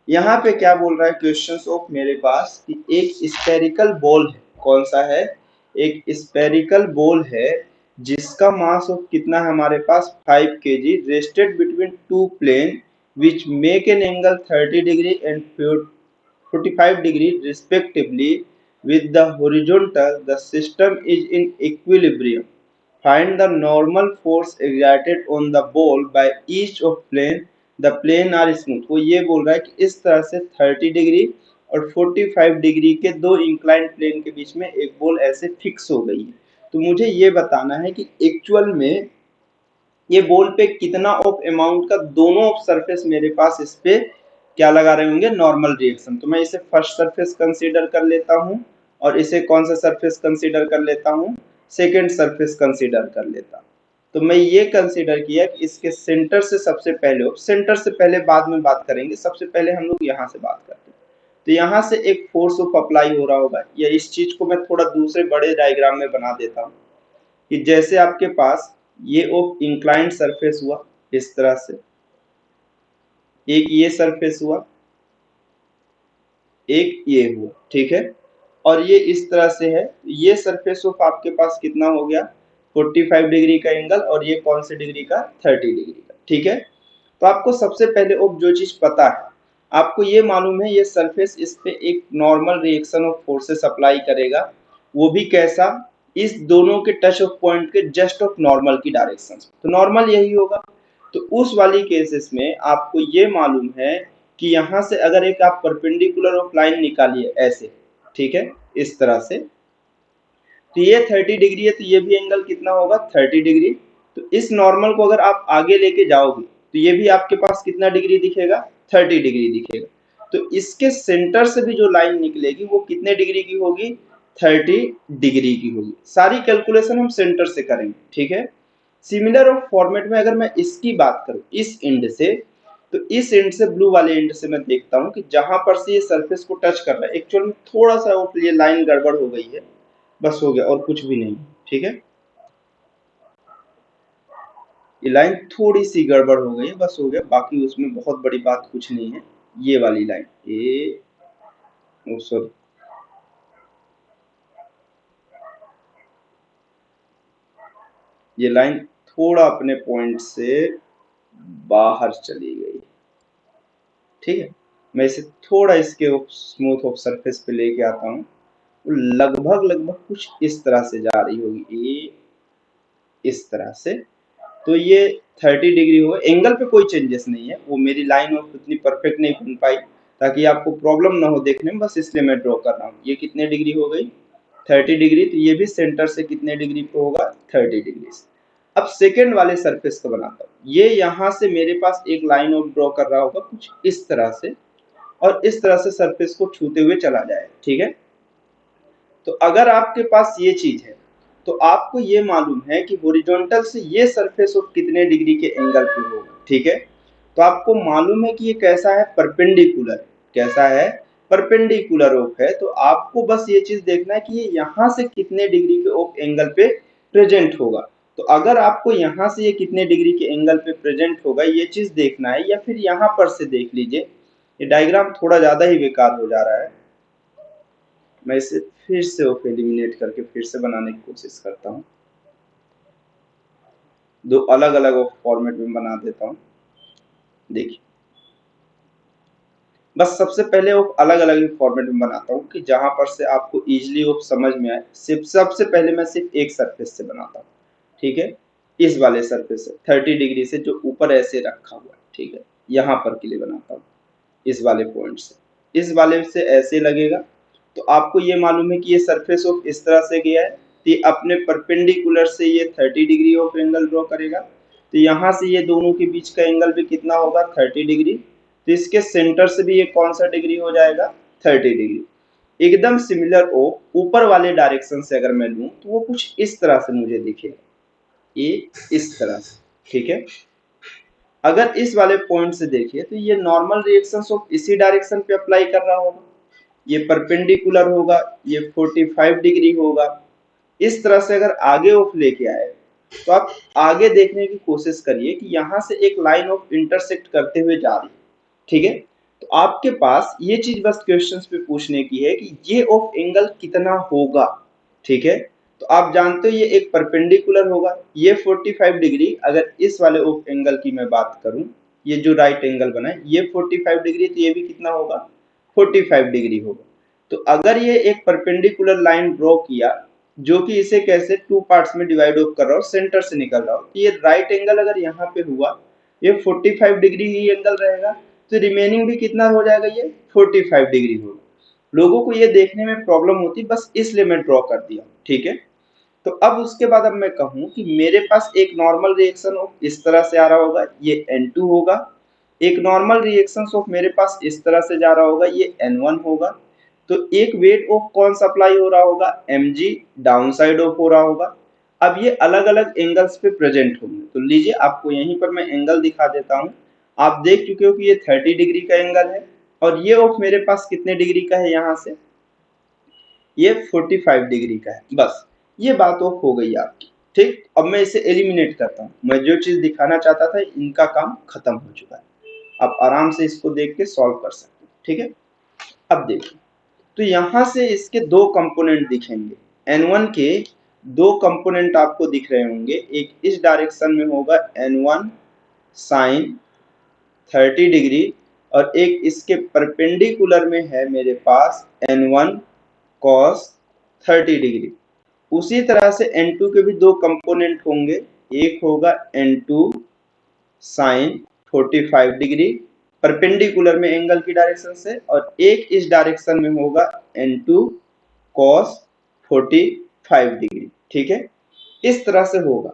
यहाँ पे क्या बोल रहा है क्वेश्चन ऑफ मेरे पास कि एक स्पेरिकल बॉल है, कौन सा है, एक स्पेरिकल बॉल है जिसका मास ऑफ कितना है हमारे पास 5 kg, rested between two plane which make an angle 30 degree and 45 degree respectively with the horizontal, the system is in equilibrium. Find the normal force exerted on the ball by each of plane. The plane are smooth. वो ये बोल रहा है कि इस तरह से 30 degree और 45 डिग्री के दो इंक्लाइंड प्लेन के बीच में एक बॉल ऐसे फिक्स हो गई है। तो मुझे ये बताना है कि एक्चुअल में ये बॉल पे कितना ऑफ अमाउंट का दोनों ऑफ सरफेस मेरे पास इस पे क्या लगा रहे होंगे, नॉर्मल रिएक्शन। तो मैं इसे फर्स्ट सरफेस कंसीडर कर लेता हूं और इसे कौन सा सरफेस कंसीडर कर लेता हूं, सेकेंड सरफेस कंसीडर कर लेता हूं। तो मैं ये कंसीडर किया कि इसके सेंटर से सबसे पहले, सेंटर से पहले बाद में बात करेंगे, सबसे पहले हम लोग यहाँ से बात करते हैं। तो यहाँ से एक फोर्स ऑफ अप्लाई हो रहा होगा, या इस चीज को मैं थोड़ा दूसरे बड़े डायग्राम में बना देता हूँ कि जैसे आपके पास ये ऑफ इंक्लाइंड सरफेस हुआ इस तरह से, एक ये सरफेस हुआ, एक ये हुआ, ठीक है, और ये इस तरह से है। ये सरफेस ऑफ आपके पास कितना हो गया, 45 डिग्री का एंगल, और ये कौन से डिग्री का, 30 डिग्री का, ठीक है। तो आपको सबसे पहले ऑफ जो चीज पता है, आपको ये मालूम है ये सरफेस इस पे एक normal reaction of forces apply करेगा, वो भी कैसा, इस दोनों के टच ऑफ पॉइंट के जस्ट ऑफ नॉर्मल की डायरेक्शन। तो नॉर्मल यही होगा। तो उस वाली केसेस में आपको ये मालूम है कि यहां से अगर एक आप परपेंडिकुलर ऑफ लाइन निकालिए ऐसे, ठीक है, इस तरह से, तो ये 30 डिग्री है, तो ये भी एंगल कितना होगा, 30 डिग्री। तो इस नॉर्मल को अगर आप आगे लेके जाओगे तो ये भी आपके पास कितना डिग्री दिखेगा, 30 डिग्री दिखेगा। तो इसके सेंटर से भी जो लाइन निकलेगी वो कितने डिग्री की होगी, 30 डिग्री की होगी। सारी कैलकुलेशन हम सेंटर से करेंगे, ठीक है। सिमिलर ऑफ फॉर्मेट में अगर मैं इसकी बात करूं इस एंड से, तो इस एंड से, ब्लू वाले एंड से मैं देखता हूं कि जहां पर से ये सरफेस को टच कर रहा है, एक्चुअल में थोड़ा सा वो ये लाइन गड़बड़ हो गई है, बस हो गया और कुछ भी नहीं, ठीक है। ये लाइन थोड़ी सी गड़बड़ हो गई है, बस हो गया, बाकी उसमें बहुत बड़ी बात कुछ नहीं है। ये वाली लाइन, ये, सॉरी, ये लाइन थोड़ा अपने पॉइंट से बाहर चली गई, ठीक है। मैं इसे थोड़ा इसके स्मूथ ऑफ सरफेस पे लेके आता हूँ, लगभग लगभग कुछ इस तरह से जा रही होगी, ये इस तरह से। तो ये 30 डिग्री हो, एंगल पे कोई चेंजेस नहीं है, वो मेरी लाइन ऑफ इतनी परफेक्ट नहीं बन पाई ताकि आपको प्रॉब्लम ना हो देखने में, बस इसलिए मैं ड्रॉ कर रहा हूँ। ये कितने डिग्री हो गई, 30 डिग्री। तो ये भी सेंटर से कितने डिग्री पे होगा, 30 डिग्री से। अब सेकेंड वाले सरफेस को बनाता हूँ, ये यहाँ से मेरे पास एक लाइन ऑफ ड्रॉ कर रहा होगा कुछ इस तरह से, और इस तरह से सरफेस को छूते हुए चला जाए, ठीक है। तो अगर आपके पास ये चीज है तो आपको ये मालूम है कि हॉरिजॉन्टल से ये सरफेस ऑफ कितने डिग्री के एंगल पे होगा, ठीक है। तो आपको मालूम है कि ये कैसा है, परपेंडिकुलर, कैसा है, परपेंडिकुलर ऑफ है। तो आपको बस ये चीज देखना है कि ये यहाँ से कितने डिग्री के ऑफ एंगल पे प्रेजेंट होगा। तो अगर आपको यहाँ से ये कितने डिग्री के एंगल पे प्रेजेंट होगा ये चीज देखना है, या फिर यहाँ पर से देख लीजिए, ये डायग्राम थोड़ा ज्यादा ही बेकार हो जा रहा है, मैं इसे फिर से ऑफ एलिमिनेट करके फिर से बनाने की कोशिश करता हूँ, दो अलग अलग फॉर्मेट में बना देता हूँ। देखिए, बस सबसे पहले वो अलग अलग फॉर्मेट में बनाता हूँ कि जहां पर से आपको इजीली वो समझ में आए। सिर्फ सबसे पहले मैं सिर्फ एक सरफेस से बनाता हूँ, ठीक है, इस वाले सरफेस से 30 डिग्री से जो ऊपर ऐसे रखा हुआ है, ठीक है, यहाँ पर के लिए बनाता हूँ, इस वाले पॉइंट से, इस वाले से ऐसे लगेगा। तो आपको ये मालूम है कि ये सरफेस ऑफ इस तरह से गया है, तो ये अपने परपेंडिकुलर से ये 30 डिग्री ऑफ एंगल ड्रॉ करेगा। तो यहाँ से ये दोनों के बीच का एंगल भी कितना होगा, 30 डिग्री। तो इसके सेंटर से भी ये कौन सा डिग्री हो जाएगा, 30 डिग्री। एकदम सिमिलर ओ ऊपर वाले डायरेक्शन से अगर मैं लूं तो वो कुछ इस तरह से मुझे दिखेगा, ये इस तरह से, ठीक है। अगर इस वाले पॉइंट से देखिए तो ये नॉर्मल रिएक्शंस ऑफ इसी डायरेक्शन पे अप्लाई कर रहा होगा, ये परपेंडिकुलर होगा, ये 45 डिग्री होगा। इस तरह से अगर आगे ऑफ लेके आए तो आप आगे देखने की कोशिश करिए कि यहाँ से एक लाइन ऑफ इंटरसेक्ट करते हुए जा रही है, ठीक है। आपके पास ये चीज बस क्वेश्चंस पे पूछने की है कि ये ऑफ एंगल कितना होगा, ठीक है। तो आप जानते हो ये एक परपेंडिकुलर होगा, ये 45 डिग्री, अगर इस वाले ऑफ एंगल की मैं बात करूं, ये जो राइट एंगल बना है ये 45 डिग्री, तो ये भी कितना होगा 45 डिग्री होगा। तो अगर ये एक परपेंडिकुलर लाइन ड्रॉ किया जो कि इसे कैसे टू पार्ट्स में डिवाइड ऑफ कर रहा हो, सेंटर से निकल रहा हो, तो ये राइट एंगल अगर यहाँ पे हुआ ये 45 डिग्री ही एंगल रहेगा, तो रिमेनिंग भी कितना हो जाएगा, ये 45 डिग्री होगा। लोगों को ये देखने में प्रॉब्लम होती, बस इसलिए मैं ड्रॉ कर दिया, ठीक है। तो अब उसके बाद अब मैं कहूं कि मेरे पास एक नॉर्मल रिएक्शन ऑफ इस तरह से आ रहा होगा, ये N2 होगा। एक नॉर्मल रिएक्शन ऑफ मेरे पास इस तरह से जा रहा होगा, ये N1 होगा। तो एक वेट ऑफ कौन सा अप्लाई हो रहा होगा, mg डाउन साइड ऑफ हो रहा होगा। अब ये अलग अलग एंगल्स पे प्रेजेंट होंगे, तो लीजिए आपको यहीं पर मैं एंगल दिखा देता हूं। आप देख चुके हो कि ये 30 डिग्री का एंगल है, और ये ऑफ मेरे पास कितने डिग्री का है, यहाँ से ये 45 डिग्री का है। बस ये बात ऑफ हो गई आपकी, ठीक। अब मैं इसे एलिमिनेट करता हूँ, मैं जो चीज दिखाना चाहता था इनका काम खत्म हो चुका है। आप आराम से इसको देख के सॉल्व कर सकते हैं, ठीक है। अब देखिए, तो यहां से इसके दो कंपोनेंट दिखेंगे, N1 के दो कंपोनेंट आपको दिख रहे होंगे, एक इस डायरेक्शन में होगा N1 साइन 30 डिग्री, और एक इसके परपेंडिकुलर में है मेरे पास N1 cos 30 डिग्री। उसी तरह से N2 के भी दो कंपोनेंट होंगे, एक होगा N2 साइन 45 डिग्री परपेंडिकुलर में एंगल की डायरेक्शन से, और एक इस डायरेक्शन में होगा N2 cos 45 डिग्री, ठीक है। इस तरह से होगा।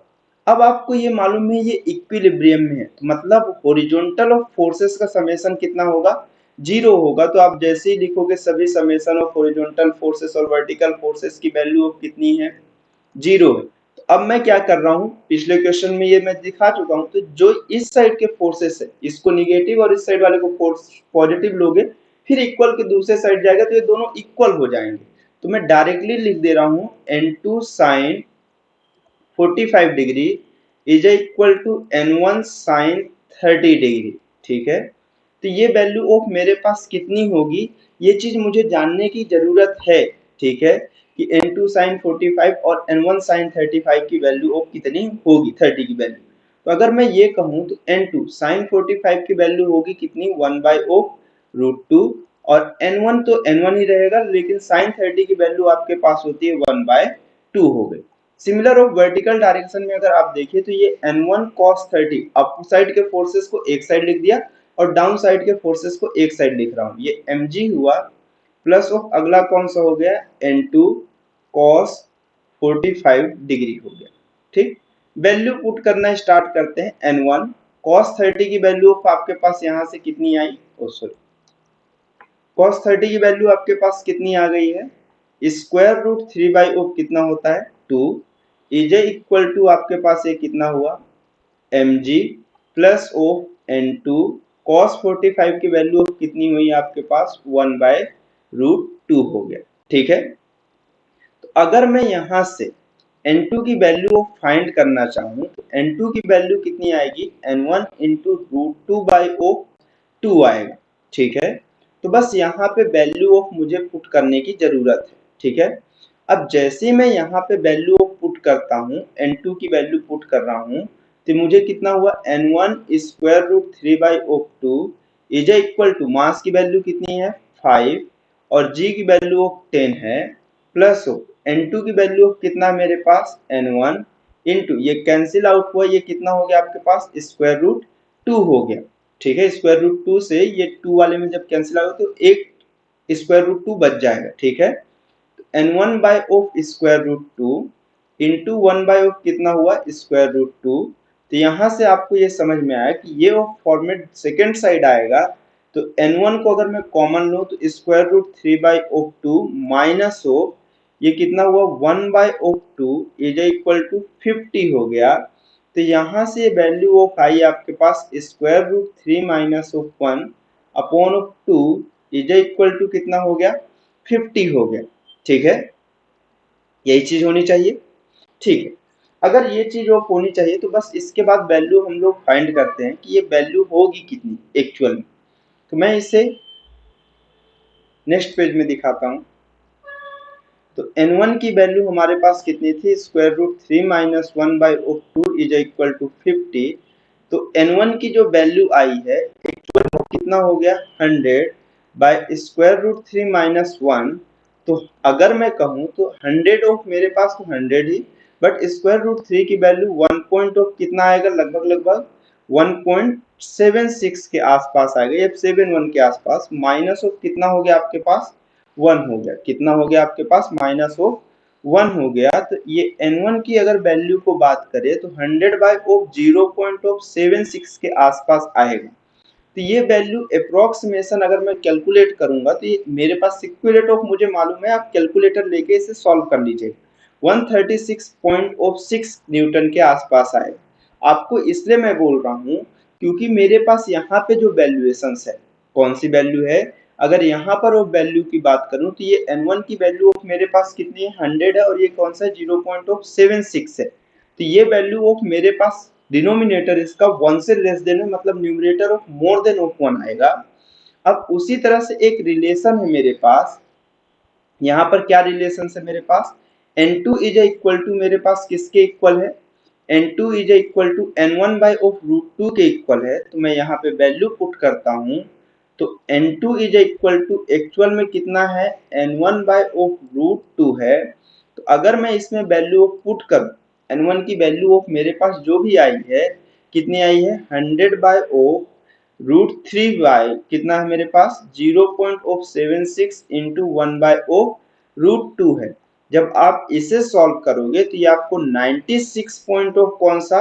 अब आपको ये मालूम है ये इक्विलिब्रियम में है, तो मतलब हॉरिजॉन्टल ऑफ फोर्सेस का समेशन कितना होगा, 0 होगा। तो आप जैसे ही लिखोगे सभी समेशन ऑफ हॉरिजॉन्टल फोर्सेस और वर्टिकल फोर्सेस की वैल्यू ऑफ कितनी है, 0 है। तो अब मैं क्या कर रहा हूँ, पिछले क्वेश्चन में ये मैं दिखा चुका हूँ, तो जो इस साइड के फोर्सेस है इसको निगेटिव और इस साइड वाले को फोर्स पॉजिटिव लोगे, फिर इक्वल के दूसरे साइड जाएगा, तो ये दोनों इक्वल हो जाएंगे। तो मैं डायरेक्टली लिख दे रहा हूँ N2 sine 45 degree is equal to N1 sine 30 degree, ठीक है। तो ये वैल्यू ऑफ मेरे पास कितनी होगी, ये चीज मुझे जानने की जरूरत है, ठीक है, कि N2 साइन 45 और N1 साइन 35 की वैल्यू ऑफ कितनी होगी, 30 की वैल्यू। तो अगर मैं ये कहूँ तो N2 साइन 45 की वैल्यू होगी कितनी, 1 बाई ऑफ √2, और N1 तो N1 ही रहेगा, लेकिन साइन 30 की वैल्यू आपके पास होती है 1 बाय 2 हो गई। सिमिलर ऑफ वर्टिकल डायरेक्शन में अगर आप देखिए तो ये N1 cos 30 अप साइड के फोर्सेस को एक साइड लिख दिया, और डाउन साइड के फोर्सेस को एक साइड लिख रहा हूँ, ये mg हुआ, प्लस ऑफ अगला कौन सा हो गया, N2 cos 45 डिग्री हो गया, ठीक। वैल्यू पुट करना स्टार्ट करते हैं। N1 cos 30 की वैल्यू ऑफ आपके पास यहाँ से कितनी आई, सॉरी, cos 30 की वैल्यू आपके पास कितनी आ गई है, स्क्वायर रूट 3 बाई ऑफ कितना होता है 2, इज इक्वल टू आपके पास ये कितना हुआ mg plus of N2 cos 45 की वैल्यू कितनी हुई आपके पास 1 बाय √2 हो गया, ठीक है। तो अगर मैं यहां से N2 की वैल्यू फाइंड करना चाहूं तो N2 की वैल्यू कितनी आएगी, N1 इंटू √2 बाई ऑफ 2 आएगा, ठीक है। तो बस यहाँ पे वैल्यू ऑफ मुझे पुट करने की जरूरत है, ठीक है। अब जैसे मैं यहाँ पे वैल्यू ऑफ पुट करता हूँ, N2 की वैल्यू पुट कर रहा हूँ, तो मुझे कितना हुआ N1 square root 3 by of 2 is equal to mass की वैल्यू कितनी है 5, और g की वैल्यू ऑफ 10 है, प्लस N2 की वैल्यू ऑफ कितना मेरे पास N1 इंटू ये कैंसिल आउट हुआ, ये कितना हो गया आपके पास स्क्वायर रूट 2 हो गया, ठीक है। स्क्वायर रूट 2 से ये 2 वाले में जब कैंसिल आएगा तो एक स्क्वायर रूट 2 बच जाएगा, ठीक है। N1 by of square root 2 into 1 by of कितना हुआ स्क्वायर रूट 2। तो यहाँ से आपको ये समझ में आया कि ये फॉर्मेट सेकेंड साइड आएगा, तो N1 को अगर मैं कॉमन लूँ तो square root 3 by of 2 minus of ये कितना हुआ 1 by of 2 is equal to 50 हो गया। तो यहाँ से वैल्यू ऑफ आई आपके पास square root 3 minus of 1 upon of 2 is equal to कितना हो गया 50 हो गया, ठीक है। यही चीज होनी चाहिए, ठीक है। अगर ये चीज ऑफ होनी चाहिए तो बस इसके बाद वैल्यू हम लोग फाइंड करते हैं कि ये वैल्यू होगी कितनी एक्चुअल में। तो मैं इसे नेक्स्ट पेज में दिखाता हूँ। तो n1 की वैल्यू हमारे पास कितनी थी, square root 3 minus 1 by 2 is equal to 50। तो n1 की जो वैल्यू आई है कितना हो गया 100 बाय स्क्वायर रूट 3 माइनस 1। तो अगर मैं कहूँ तो 100 ऑफ मेरे पास तो 100 ही, बट स्क्वायर रूट 3 की वैल्यू 1 पॉइंट ऑफ कितना आएगा, लगभग 1.76 के आसपास आएगा, या 71 के आसपास। माइनस ऑफ कितना हो गया आपके पास 1 हो गया, कितना हो गया आपके पास माइनस ऑफ 1 हो गया। तो ये n1 की अगर वैल्यू को बात करें तो 100 बाय ऑफ 0.76 के आसपास आएगा। तो ये वैल्यू अप्रोक्सीमेशन अगर मैं कैलकुलेट करूंगा तो ये मेरे पास सिक्वेरेट ऑफ मुझे मालूम है, आप कैलकुलेटर लेके इसे सॉल्व कर लीजिए, 136.6 न्यूटन के आसपास आएगा। आपको इसलिए मैं बोल रहा हूँ क्योंकि मेरे पास यहाँ पे जो वैल्यूएशंस है, कौन सी वैल्यू है, अगर यहाँ पर वो वैल्यू की बात करूँ तो ये n1 की वैल्यू ऑफ मेरे पास कितनी है 100 है, और ये कौन सा 0.76 है। तो ये वैल्यू ऑफ मेरे पास डिनोमिनेटर इसका 1 से लेस देन है, मतलब numerator of more than of 1 आएगा। अब उसी तरह से एक रिलेशन है मेरे पास, यहाँ पर क्या रिलेशन है मेरे पास, n2 इज इक्वल टू मेरे पास किसके इक्वल है, n2 is equal to n1 by of root 2 के इक्वल है। तो मैं यहाँ पे वैल्यू पुट करता हूँ, तो n2 is equal to actual में कितना है n1 बाय ऑफ रूट 2 है। तो अगर मैं इसमें वैल्यू ऑफ पुट करूँ, n1 की वैल्यू ऑफ मेरे पास जो भी आई है, कितनी आई है 100 बाय ऑफ रूट 3 बाय कितना है मेरे पास 0.76 इंटू 1 बाय ऑफ रूट 2 है। जब आप इसे सॉल्व करोगे तो ये आपको 96 पॉइंट ऑफ कौन सा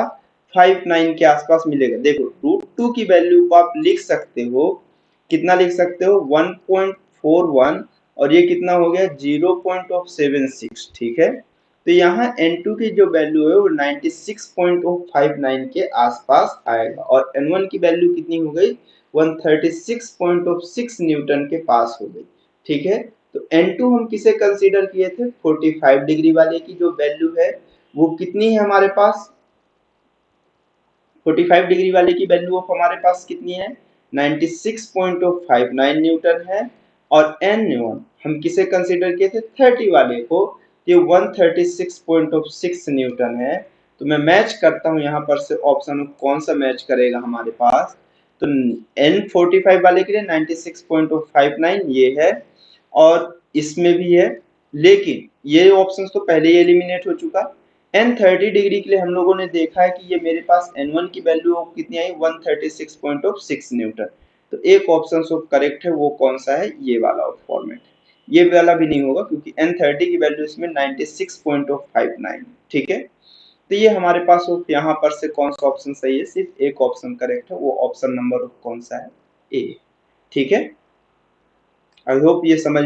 59 के आसपास मिलेगा। देखो रूट 2 की वैल्यू को आप लिख सकते हो, कितना लिख सकते हो 1.41, और ये कितना हो गया 0.76, ठीक है। तो यहाँ n2 की जो वैल्यू है वो 96.59 के आसपास आएगा, और n1 की वैल्यू कितनी हो गई 136.6 न्यूटन के पास हो गई, ठीक है। तो n2 हम किसे कंसीडर किए थे 45 डिग्री वाले की जो वैल्यू है वो कितनी है हमारे पास, 45 डिग्री वाले की वैल्यू ऑफ हमारे पास कितनी है 96.59 न्यूटन है। और n1 हम किसे कंसीडर किए थे 30 वाले को, ये 136.6 न्यूटन है। तो मैं मैच करता हूं यहाँ पर से ऑप्शन कौन सा मैच करेगा हमारे पास, तो n45 वाले के लिए 96.59 ये है, और इसमें भी है, लेकिन ये ऑप्शन तो पहले ही एलिमिनेट हो चुका। n30 डिग्री के लिए हम लोगों ने देखा है कि ये मेरे पास n1 की वैल्यू ऑफ कितनी आई 136.6 न्यूटन। तो एक ऑप्शन सो करेक्ट है, वो कौन सा है, ये वाला फॉर्मेट। ये वाला भी नहीं होगा क्योंकि n30 की वैल्यू इसमें 96.59, ठीक है। तो ये हमारे पास यहाँ पर से कौन सा ऑप्शन सही है, सिर्फ एक ऑप्शन करेक्ट है, वो ऑप्शन नंबर कौन सा है ए, ठीक है। आई होप ये समझ